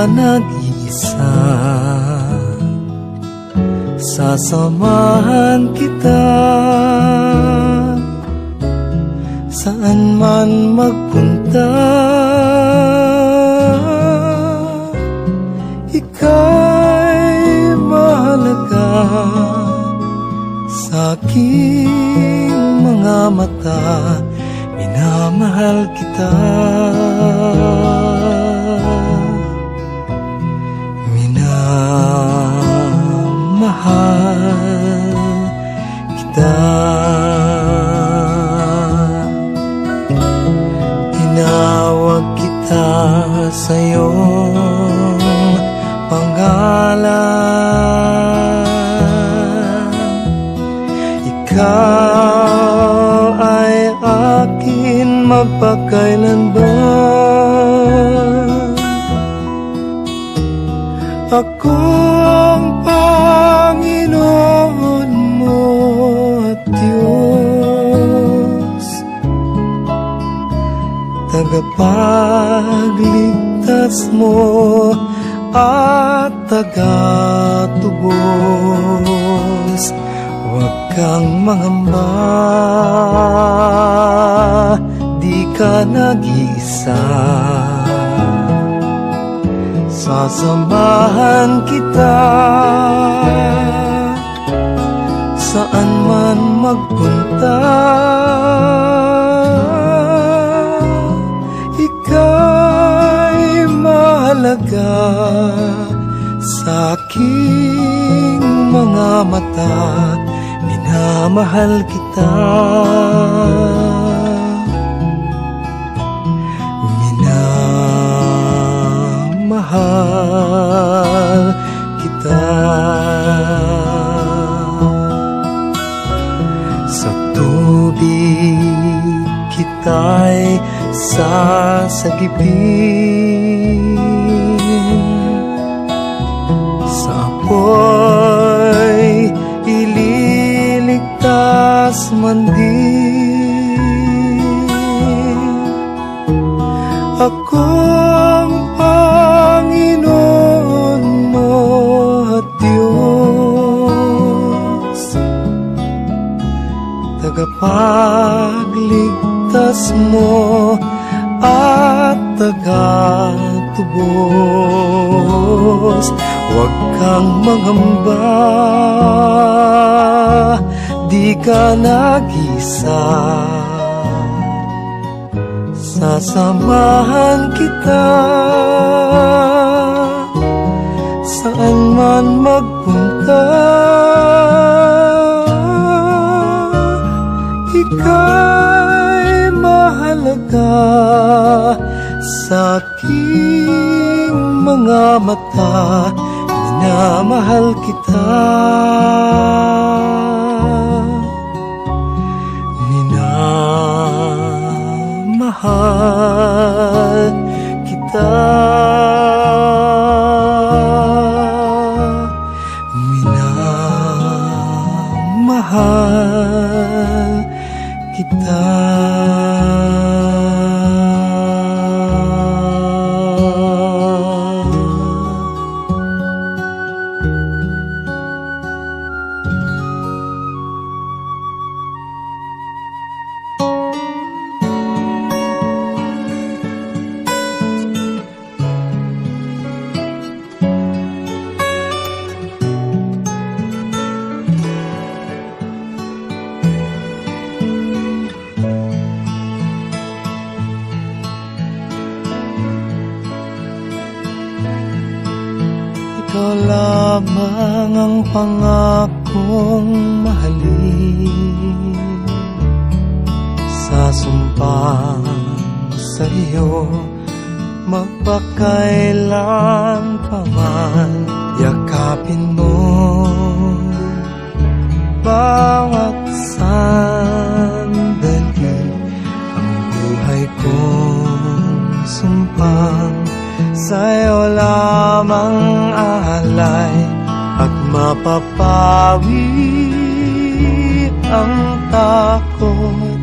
ka nag-iisa. Sasamahan kita saan man magpunta. Ika'y mahalaga sa aking mga mata. Minamahal kita. Minamahal kita. Tinawag kita sa iyong pangalan. Ikaw ay akin magpakailanman. Ako ang Panginoon mo at Diyos, tagapagligtas mo at tagatubos. Huwag kang mangamba, di ka nag-iisa. Sasamahan kita saan man magpunta. Ika'y mahalaga sa aking mga mata. Minamahal kita. Minamahal kita. Sa tubig kita'y sasagipin, sa apoy ililigtas man din. Ako ang Panginoon mo at Diyos, tagapagligtas mo at tagatubos. Huwag kang mangamba, di ka nag-isa. Sasamahan kita saan man magpunta. Ika'y mahalaga sa aking mga mata. Minamahal kita. Minamahal kita. Minamahal kita. Ikaw lamang ang pangakong mahalin. Sasumpang sa iyo magpakailan pa man. Yakapin mo bawat sandali. Ang buhay kong sumpang sa'yo lamang alay, at mapapawi ang takot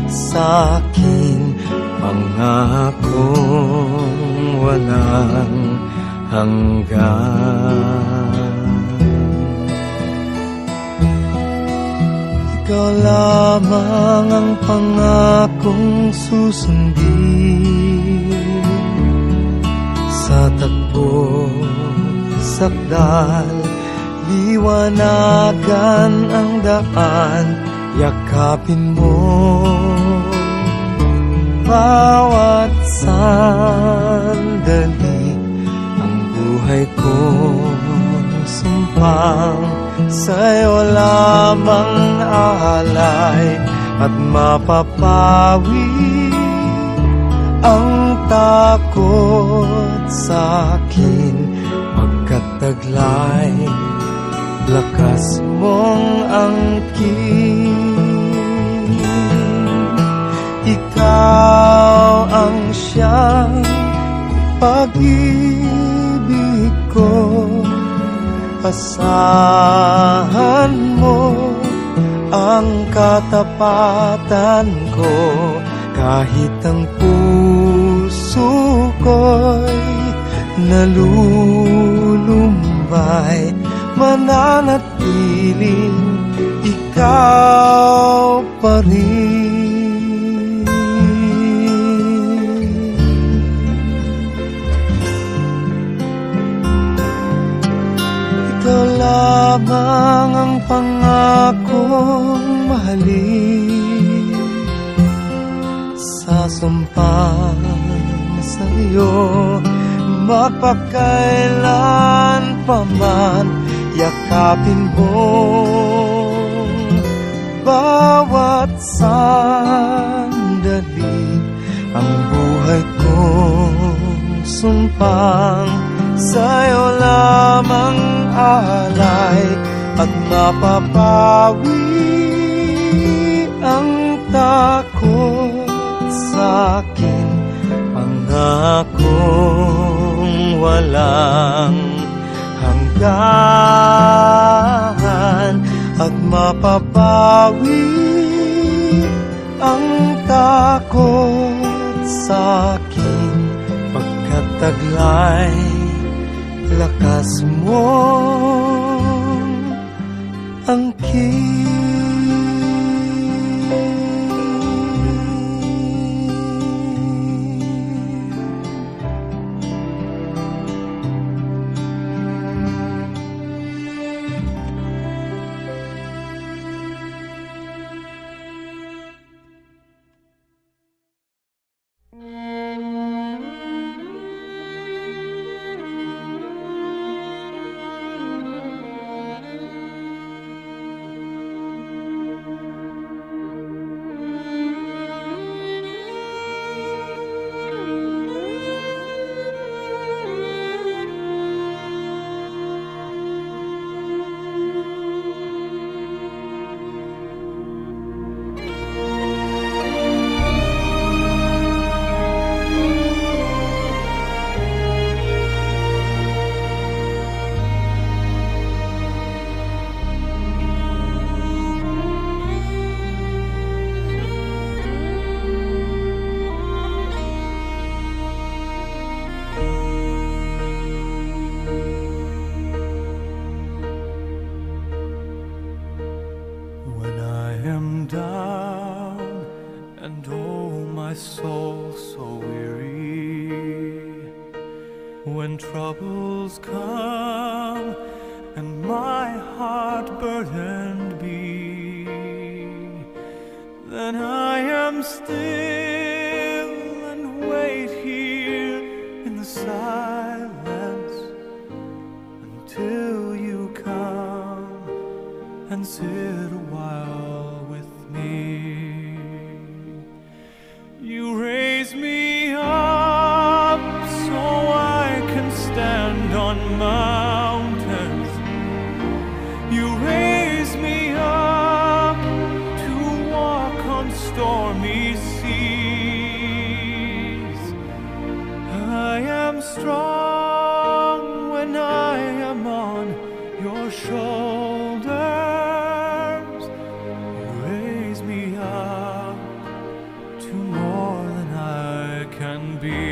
sa akin. Pangakong walang Ikaw lamang ang pangakong susundin sa takbo sakdal, liwanagan ang daan, yakapin mo bawat sandali. Ang buhay ko sumpang sa'yo lamang alay, at mapapawi ang takot sa'kin, magkataglay lakas mong angkin. Ikaw ang siyang pag-ibig ko, asahan mo ang katapatan ko, kahit ang puso ko'y nalulumbay, mananatiling ikaw pa rin. Ikaw lamang ang pangakong mahalin, sasumpang sa'yo magpakailan paman, yakapin mo bawat sandali. Ang buhay kong sumpang sa'yo lamang alay, at mapapawi ang takot sa'kin, pangakong walang hanggan, at mapapawi ang takot sa'kin, pagkataglay lakas mo angkin. When troubles come and my heart burdened be, then I am still and wait here in the silence until you come and sit a while with me. You raise me up so I can stand on mountains. You raise me up to walk on stormy seas. I am strong when I am on your shoulders. You raise me up to more than I can be.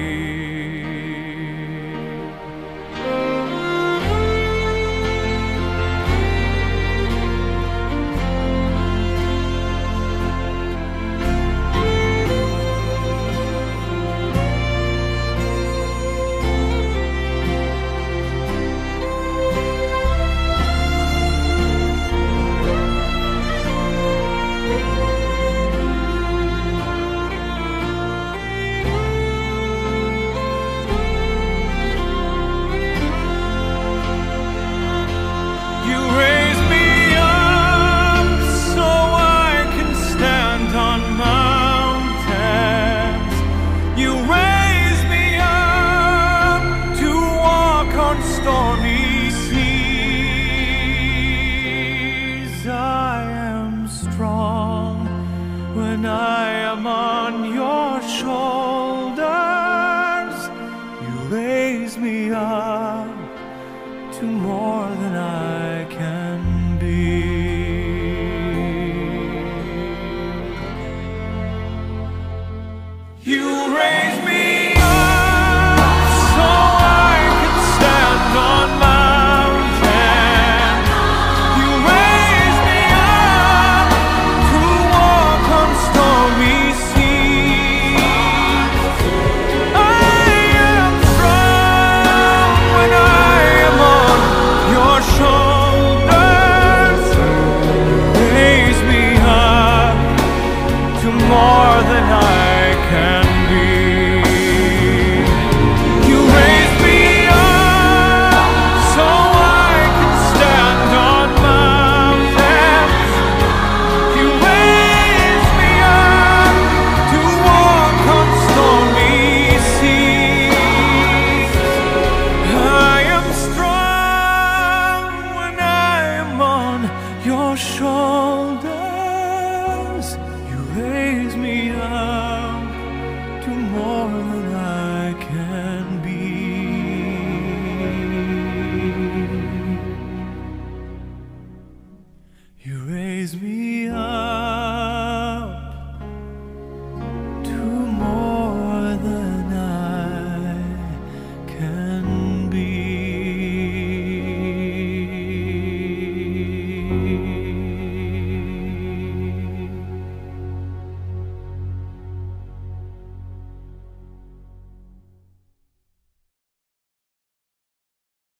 tomorrow.